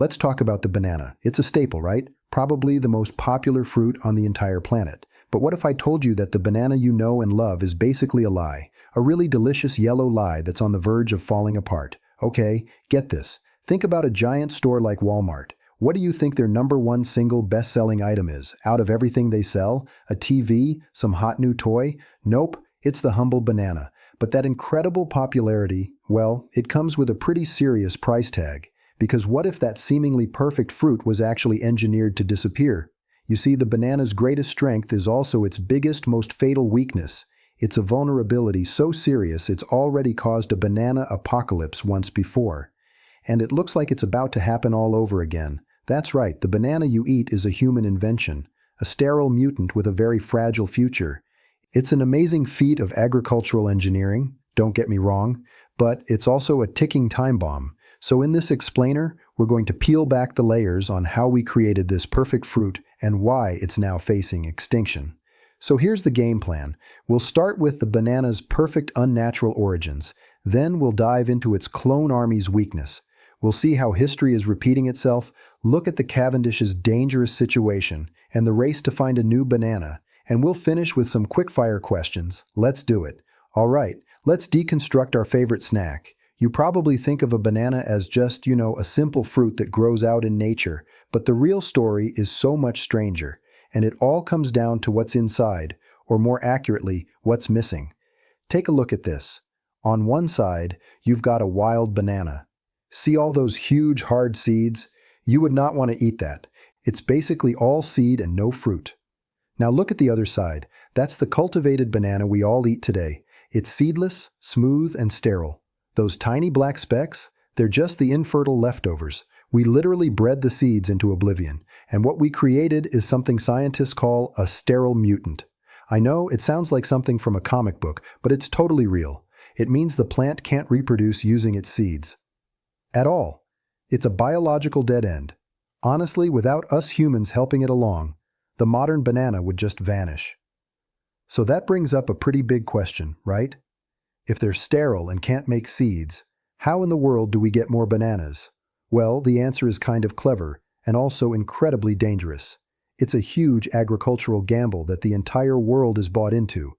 Let's talk about the banana. It's a staple, right? Probably the most popular fruit on the entire planet. But what if I told you that the banana you know and love is basically a lie? A really delicious yellow lie that's on the verge of falling apart. Okay, get this. Think about a giant store like Walmart. What do you think their number one single best-selling item is? Out of everything they sell? A TV? Some hot new toy? Nope, it's the humble banana. But that incredible popularity, well, it comes with a pretty serious price tag. Because what if that seemingly perfect fruit was actually engineered to disappear? You see, the banana's greatest strength is also its biggest, most fatal weakness. It's a vulnerability so serious it's already caused a banana apocalypse once before. And it looks like it's about to happen all over again. That's right, the banana you eat is a human invention, a sterile mutant with a very fragile future. It's an amazing feat of agricultural engineering, don't get me wrong, but it's also a ticking time bomb. So in this explainer, we're going to peel back the layers on how we created this perfect fruit and why it's now facing extinction. So here's the game plan. We'll start with the banana's perfect unnatural origins. Then we'll dive into its clone army's weakness. We'll see how history is repeating itself, look at the Cavendish's dangerous situation, and the race to find a new banana. And we'll finish with some quick-fire questions. Let's do it. All right, let's deconstruct our favorite snack. You probably think of a banana as just, a simple fruit that grows out in nature, but the real story is so much stranger, and it all comes down to what's inside, or more accurately, what's missing. Take a look at this. On one side, you've got a wild banana. See all those huge, hard seeds? You would not want to eat that. It's basically all seed and no fruit. Now look at the other side. That's the cultivated banana we all eat today. It's seedless, smooth, and sterile. Those tiny black specks, they're just the infertile leftovers. We literally bred the seeds into oblivion, and what we created is something scientists call a sterile mutant. I know it sounds like something from a comic book, but it's totally real. It means the plant can't reproduce using its seeds. At all. It's a biological dead end. Honestly, without us humans helping it along, the modern banana would just vanish. So that brings up a pretty big question, right? If they're sterile and can't make seeds, how in the world do we get more bananas? Well, the answer is kind of clever and also incredibly dangerous. It's a huge agricultural gamble that the entire world is bought into.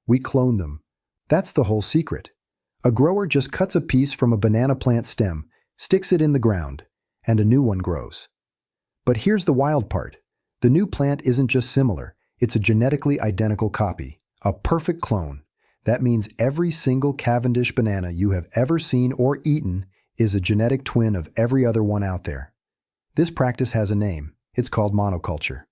We clone them. That's the whole secret. A grower just cuts a piece from a banana plant stem, sticks it in the ground, and a new one grows. But here's the wild part. The new plant isn't just similar, it's a genetically identical copy, a perfect clone. That means every single Cavendish banana you have ever seen or eaten is a genetic twin of every other one out there. This practice has a name. It's called monoculture.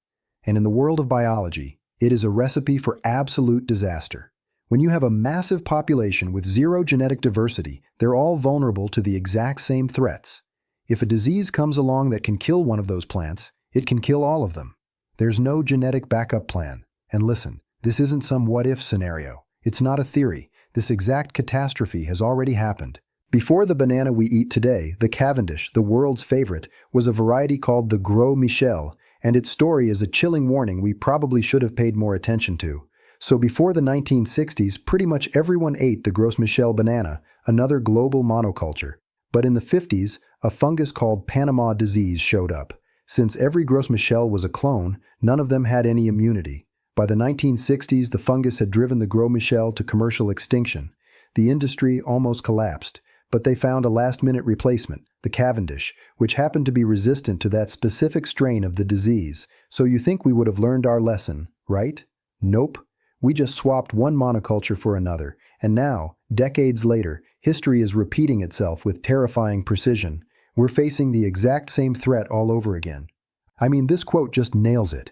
And in the world of biology, it is a recipe for absolute disaster. When you have a massive population with zero genetic diversity, they're all vulnerable to the exact same threats. If a disease comes along that can kill one of those plants, it can kill all of them. There's no genetic backup plan. And listen, this isn't some what-if scenario. It's not a theory. This exact catastrophe has already happened. Before the banana we eat today, the Cavendish, the world's favorite, was a variety called the Gros Michel, and its story is a chilling warning we probably should have paid more attention to. So before the 1960s, pretty much everyone ate the Gros Michel banana, another global monoculture. But in the 50s, a fungus called Panama disease showed up. Since every Gros Michel was a clone, none of them had any immunity. By the 1960s, the fungus had driven the Gros Michel to commercial extinction. The industry almost collapsed, but they found a last-minute replacement, the Cavendish, which happened to be resistant to that specific strain of the disease. So you think we would have learned our lesson, right? Nope. We just swapped one monoculture for another, and now, decades later, history is repeating itself with terrifying precision. We're facing the exact same threat all over again. I mean, this quote just nails it.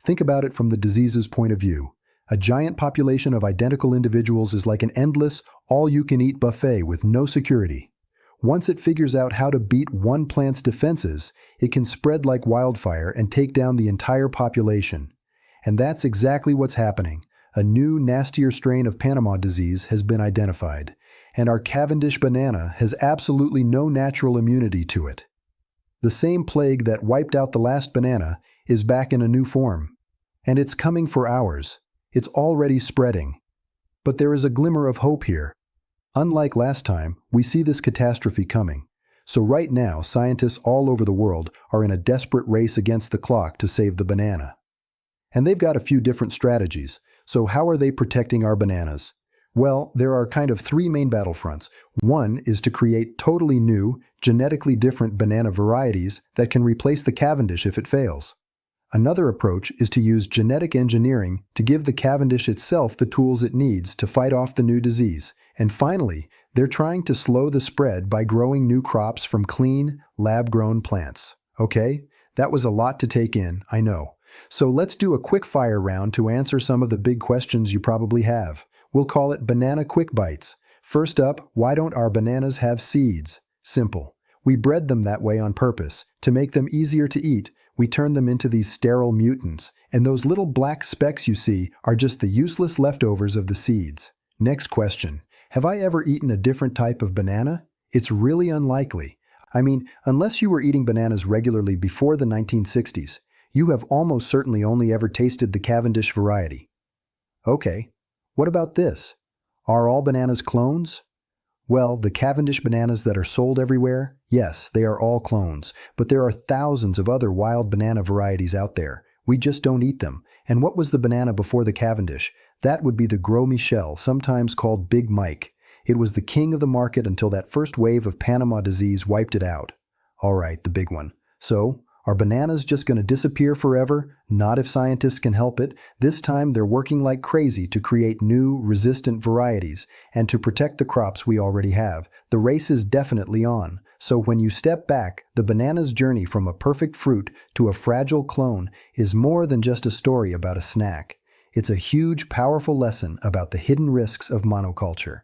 Think about it from the disease's point of view. A giant population of identical individuals is like an endless, all-you-can-eat buffet with no security. Once it figures out how to beat one plant's defenses, it can spread like wildfire and take down the entire population. And that's exactly what's happening. A new, nastier strain of Panama disease has been identified, and our Cavendish banana has absolutely no natural immunity to it. The same plague that wiped out the last banana is back in a new form. And it's coming for ours. It's already spreading. But there is a glimmer of hope here. Unlike last time, we see this catastrophe coming. So right now, scientists all over the world are in a desperate race against the clock to save the banana. And they've got a few different strategies. So how are they protecting our bananas? Well, there are kind of three main battlefronts. One is to create totally new, genetically different banana varieties that can replace the Cavendish if it fails. Another approach is to use genetic engineering to give the Cavendish itself the tools it needs to fight off the new disease. And finally, they're trying to slow the spread by growing new crops from clean, lab-grown plants. Okay, that was a lot to take in, I know. So let's do a quick fire round to answer some of the big questions you probably have. We'll call it Banana Quick Bites. First up, why don't our bananas have seeds? Simple. We bred them that way on purpose. To make them easier to eat, we turn them into these sterile mutants, and those little black specks you see are just the useless leftovers of the seeds. Next question. Have I ever eaten a different type of banana? It's really unlikely. I mean, unless you were eating bananas regularly before the 1960s, you have almost certainly only ever tasted the Cavendish variety. Okay, what about this? Are all bananas clones? Well, the Cavendish bananas that are sold everywhere, yes, they are all clones, but there are thousands of other wild banana varieties out there. We just don't eat them. And what was the banana before the Cavendish? That would be the Gros Michel, sometimes called Big Mike. It was the king of the market until that first wave of Panama disease wiped it out. All right, the big one. So, are bananas just going to disappear forever? Not if scientists can help it. This time they're working like crazy to create new, resistant varieties and to protect the crops we already have. The race is definitely on. So when you step back, the banana's journey from a perfect fruit to a fragile clone is more than just a story about a snack. It's a huge, powerful lesson about the hidden risks of monoculture.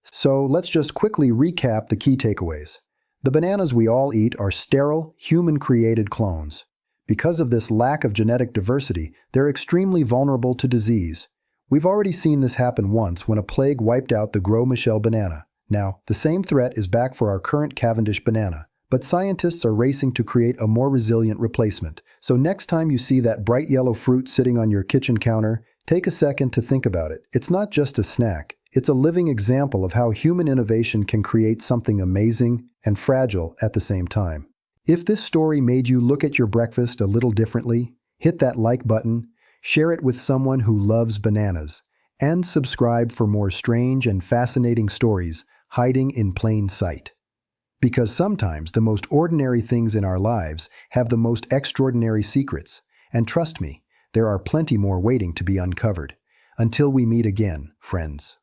So let's just quickly recap the key takeaways. The bananas we all eat are sterile, human-created clones. Because of this lack of genetic diversity, they're extremely vulnerable to disease. We've already seen this happen once when a plague wiped out the Gros Michel banana. Now, the same threat is back for our current Cavendish banana, but scientists are racing to create a more resilient replacement. So next time you see that bright yellow fruit sitting on your kitchen counter, take a second to think about it. It's not just a snack. It's a living example of how human innovation can create something amazing and fragile at the same time. If this story made you look at your breakfast a little differently, hit that like button, share it with someone who loves bananas, and subscribe for more strange and fascinating stories hiding in plain sight. Because sometimes the most ordinary things in our lives have the most extraordinary secrets, and trust me, there are plenty more waiting to be uncovered. Until we meet again, friends.